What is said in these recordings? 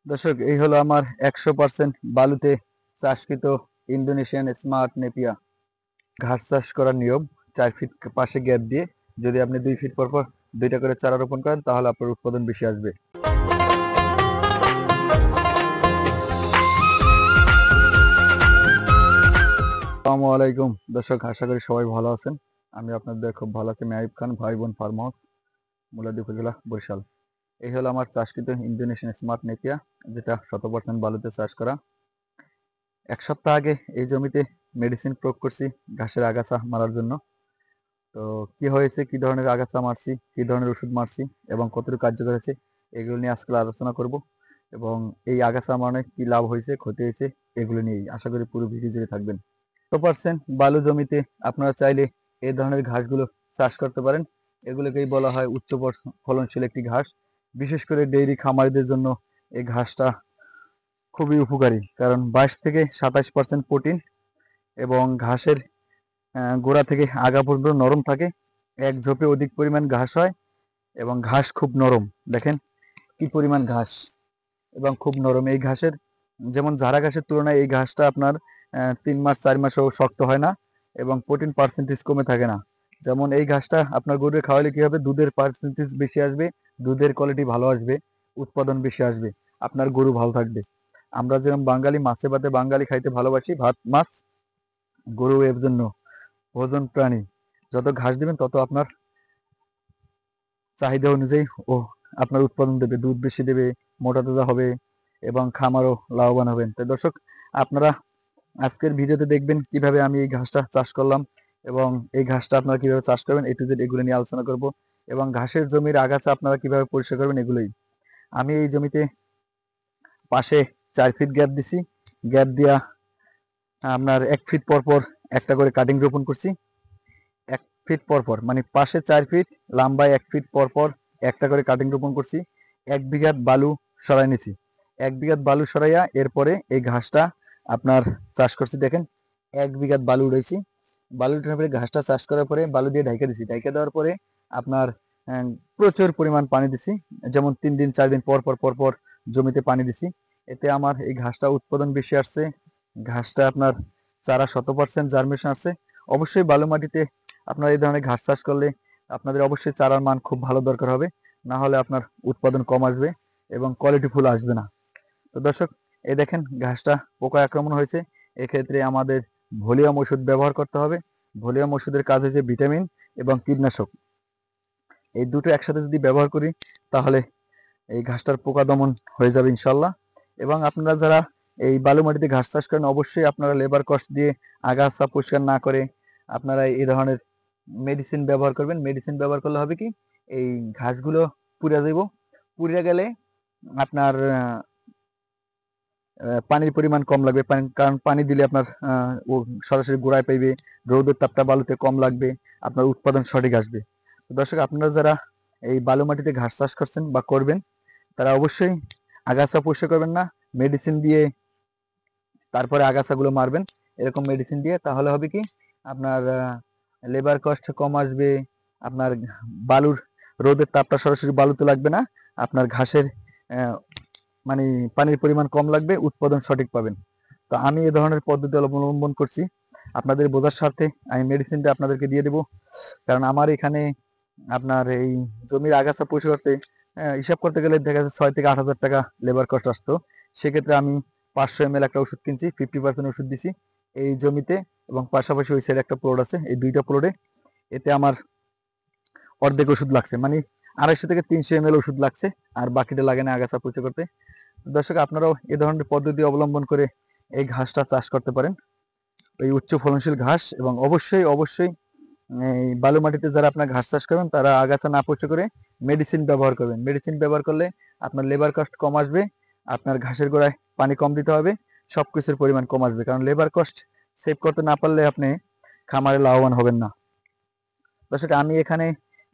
দর্শক, এই হলো আমার 100% বালুতে চাষকৃত ইন্দোনেশিয়ান স্মার্ট নেপিয়া ঘাস চাষ করার নিয়ম। 4 ফিট পাশে গ্যাপ দিয়ে যদি আপনি 2 ফিট পর পর দুইটা করে চারা রোপণ করেন তাহলে আপনার উৎপাদন বেশি আসবে। আসসালামু আলাইকুম দর্শক, আশা করি সবাই ভালো আছেন। আমি আপনাদের খুব ভালো আছি। আমি আইয়ুব খান, ভাই বোন ফার্ম হাউস, মুলাদি উপজেলা, বরিশাল। এই হলো আমার চাষকৃত ইন্দোনেশিয়ান স্মার্ট নেপিয়া, যেটা 100% বালুতে চাষ করা। 1 সপ্তাহ আগে এই জমিতে মেডিসিন প্রয়োগ করছি ঘাসের আগাছা মারার জন্য। তো কি হয়েছে, কি ধরনের আগাছা মারছি, কি ধরনের ওষুধ মারছি এবং কতটুকু কার্যকর হয়েছে, এগুলো নিয়ে আজকে আলোচনা করব। এবং এই আগাছা মারণে কি লাভ হয়েছে, ক্ষতি হয়েছে, এগুলো নিয়েই আশা করি পুরো ভিডিও জুড়ে থাকবেন। 100% বালু জমিতে আপনারা চাইলে এই ধরনের ঘাসগুলো চাষ করতে পারেন। এগুলোকেই বলা হয় উচ্চ ফলনশীল একটি ঘাস। বিশেষ করে ডেইরি খামারিদের জন্য এই ঘাসটা খুবই উপকারী, কারণ 22 থেকে 27% প্রোটিন এবং ঘাসের গোড়া থেকে আগা পর্যন্ত নরম থাকে। এক ঝোপে অধিক পরিমাণ ঘাস হয় এবং ঘাস খুব নরম। দেখেন কি পরিমাণ ঘাস, এবং খুব নরম এই ঘাসের। যেমন ঝাড়া ঘাসের তুলনায় এই ঘাসটা আপনার 3 মাস 4 মাসও শক্ত হয় না এবং প্রোটিন পার্সেন্টেজ কমে থাকে না। যেমন এই ঘাসটা আপনার গরুকে খাওয়ালে কি হবে, দুধের পার্সেন্টেজ বেশি আসবে, দুধের কোয়ালিটি ভালো আসবে, উৎপাদন বেশি আসবে, আপনার গরু ভালো থাকবে। আমরা যেমন বাঙালি মাছে ভাতে বাঙালি খাইতে ভালোবাসি, ভাত মাছ, গরু এর জন্য ভোজন প্রাণী। যত ঘাস দিবেন তত আপনার চাহিদা অনুযায়ী ও আপনার উৎপাদন দেবে, দুধ বেশি দেবে, মোটা তাজা হবে এবং খামারও লাভবান হবেন। তো দর্শক, আপনারা আজকের ভিডিওতে দেখবেন কিভাবে আমি এই ঘাসটা চাষ করলাম এবং এই ঘাসটা আপনারা কিভাবে চাষ করবেন, A to Z এগুলো নিয়ে আলোচনা করব। এবং ঘাসের জমির আগাছা আপনারা কিভাবে পরিষ্কার করবেন, এগুলোই। আমি এই জমিতে পাশে 4 ফিট গ্যাপ দিছি। গ্যাপ দিয়া আপনার 1 ফিট পর পর একটা করে কাটিং রোপণ করছি। 1 ফিট পর পর মানে পাশে 4 ফিট, লম্বায় 1 ফিট পর পর একটা করে কাটিং রোপণ করছি। 1 বিঘা বালু সরাই নিছি। 1 বিঘা বালু সরাইয়া এরপরে এই ঘাসটা আপনার চাষ করছি। দেখেন 1 বিঘা বালু উঠাইছি। বালু উঠানোর পরে ঘাসটা চাষ করার পরে বালু দিয়ে ঢাইকা দিছি। ঢাইকা দেওয়ার পরে আপনার প্রচুর পরিমাণ পানি দিছি। যেমন 3 দিন 4 দিন পর পর পর পর জমিতে পানি দিছি। এতে আমার এই ঘাসটা উৎপাদন বেশি আসছে। ঘাসটা আপনার চারা 100% জার্মিনেশন আসছে। অবশ্যই বালু মাটিতে আপনার এই ধরনের ঘাস চাষ করলে আপনাদের অবশ্যই চারার মান খুব ভালো দরকার হবে, না হলে আপনার উৎপাদন কম আসবে এবং কোয়ালিটি ফুল আসবে না। তো দর্শক, এই দেখেন ঘাসটা পোকা আক্রমণ হয়েছে। এক্ষেত্রে আমাদের ভলিউম ওষুধ ব্যবহার করতে হবে। ভলিউম ওষুধের কাজ হচ্ছে ভিটামিন এবং কীটনাশক। এই দুটো একসাথে যদি ব্যবহার করি তাহলে এই ঘাসটার পোকা দমন হয়ে যাবে ইনশাল্লাহ। এবং আপনারা যারা এই বালু মাটিতে ঘাস চাষ করেন, অবশ্যই আপনারা লেবার কস্ট দিয়ে আগাছা পরিষ্কার না করে আপনারা এই ধরনের মেডিসিন ব্যবহার করবেন। মেডিসিন ব্যবহার করলে হবে কি, এই ঘাসগুলো পুড়ে যাব। পুড়ে গেলে আপনার পানির পরিমাণ কম লাগবে, কারণ পানি দিলে আপনার ও সরাসরি গোড়ায় পাইবে, রোদের তাপটা বালুতে কম লাগবে, আপনার উৎপাদন সঠিক আসবে। তো দর্শক, আপনারা যারা এই বালু মাটিতে ঘাস চাষ করছেন বা করবেন, তারা অবশ্যই আগাছা পরিষ্কার করবেন না, মেডিসিন দিয়ে তারপরে আগাছাগুলো মারবেন। এরকম মেডিসিন দিয়ে তাহলে হবে কি, আপনার লেবার কস্ট কম আসবে, আপনার বালুর রোদের তাপটা সরাসরি বালুতে লাগবে না, আপনার ঘাসের মানে পানির পরিমাণ কম লাগবে, উৎপাদন সঠিক পাবেন। তো আমি এ ধরনের পদ্ধতি অবলম্বন করছি। আপনাদের বোঝার স্বার্থে আমি মেডিসিনটা আপনাদেরকে দিয়ে দেবো, কারণ আমার এখানে আপনার এই জমির আগাছা পরিষ্কার করতে হিসাব করতে গেলে দেখা যাচ্ছে 6 থেকে 8 হাজার টাকা লেবার কস্ট আসতো। সেক্ষেত্রে আমি 500 ml একটা ওষুধ কিনছি, 50% ওষুধ দিছি এই জমিতে, এবং পাশাপাশি ওই সাইডে একটা প্লট আছে, এই দুইটা প্লটে। এতে আমার অর্ধেক ওষুধ লাগছে, মানে 250 থেকে 300 ml ওষুধ লাগছে, আর বাকিটা লাগে না আগাছা পরিষ্কার করতে। দর্শক, আপনারাও এ ধরনের পদ্ধতি অবলম্বন করে এই ঘাসটা চাষ করতে পারেন, এই উচ্চ ফলনশীল ঘাস। এবং অবশ্যই অবশ্যই এই বালু মাটিতে যারা আপনার ঘাস চাষ করবেন তারা আগাছা না পরিষ্কার করে মেডিসিন ব্যবহার করবেন। মেডিসিন ব্যবহার করলে আপনার লেবার কস্ট কম আসবে, আপনার ঘাসের গোড়ায় পানি কম দিতে হবে, সবকিছুর পরিমাণ কম আসবে। কারণ লেবার কস্ট সেভ করতে না পারলে আপনি খামারে লাভবান হবেন না। দর্শক, আমি এখানে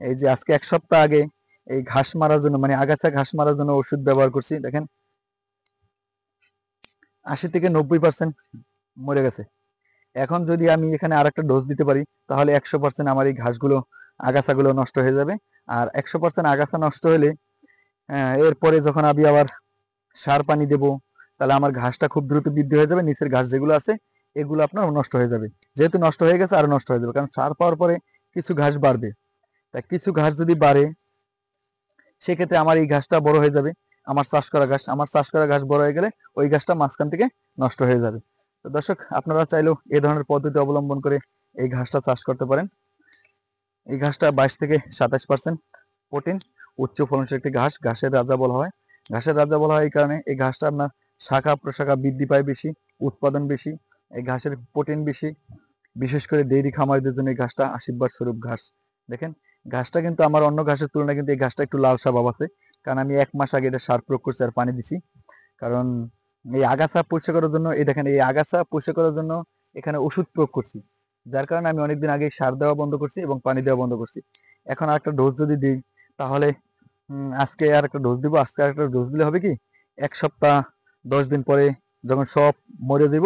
এই যে আজকে 1 সপ্তাহ আগে এই ঘাস মারার জন্য, মানে আগাছা ঘাস মারার জন্য ওষুধ ব্যবহার করছি। দেখেন 80 থেকে 90% মরে গেছে। এখন যদি আমি এখানে আর একটা ডোজ দিতে পারি তাহলে 100% আমার এই ঘাসগুলো আগাছাগুলো নষ্ট হয়ে যাবে। আর 100% আগাছা নষ্ট হলে এরপরে যখন আমি আবার সার পানি দেবো, তাহলে আমার ঘাসটা খুব দ্রুত বৃদ্ধি হয়ে যাবে। নিচের ঘাস যেগুলো আছে এগুলো আপনার নষ্ট হয়ে যাবে। যেহেতু নষ্ট হয়ে গেছে, আরো নষ্ট হয়ে যাবে, কারণ সার পাওয়ার পরে কিছু ঘাস বাড়বে। তা কিছু ঘাস যদি বাড়ে, সেক্ষেত্রে আমার এই ঘাসটা বড় হয়ে যাবে। আমার চাষ করা ঘাস বড় হয়ে গেলে ওই ঘাসটা মাঝখান থেকে নষ্ট হয়ে যাবে। তো দর্শক, আপনারা চাইলেও এই ধরনের পদ্ধতি অবলম্বন করে এই ঘাসটা চাষ করতে পারেন। এই ঘাসটা 22 থেকে 27% প্রোটিন, উচ্চ ফলনশীল একটি ঘাস, ঘাসের রাজা বলা হয়। ঘাসের রাজা বলা হয় এই কারণে, এই ঘাসটা আপনার শাখা প্রশাখা বৃদ্ধি পায় বেশি, উৎপাদন বেশি, এই ঘাসের প্রোটিন বেশি। বিশেষ করে ডেইরি খামারিদের জন্য এই ঘাসটা আশীর্বাদ স্বরূপ ঘাস। দেখেন, ঘাসটা কিন্তু আমার অন্য ঘাসের তুলনায় কিন্তু এই ঘাসটা একটু লালসা ভাব আছে, কারণ আমি 1 মাস আগে এটা সার প্রয়োগ করছি আর পানি দিছি। কারণ এই আগাছা পরিষ্কার করার জন্য, এই দেখেন এই আগাছা পরিষ্কার করার জন্য এখানে ওষুধ প্রয়োগ করছি, যার কারণে আমি অনেকদিন আগে সার দেওয়া বন্ধ করছি এবং পানি দেওয়া বন্ধ করছি। এখন আরেকটা ডোজ যদি দিই, তাহলে আজকে আর একটা ডোজ দিব, আজকে আর একটা ডোজ দিলে হবে কি 1 সপ্তাহ 10 দিন পরে যখন সব মরে যাব,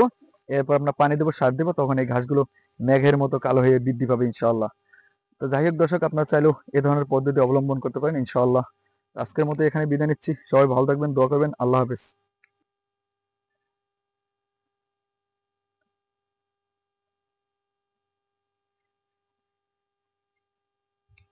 এরপর আপনার পানি দেবো, সার দেবো, তখন এই ঘাসগুলো মেঘের মতো কালো হয়ে বৃদ্ধি পাবে ইনশাআল্লাহ। তো যাই হোক দর্শক, আপনারা চাইলেও এ ধরনের পদ্ধতি অবলম্বন করতে পারেন ইনশাআল্লাহ। আজকের মতো এখানে বিদায় নিচ্ছি। সবাই ভালো থাকবেন, দোয়া করবেন। আল্লাহ হাফেজ।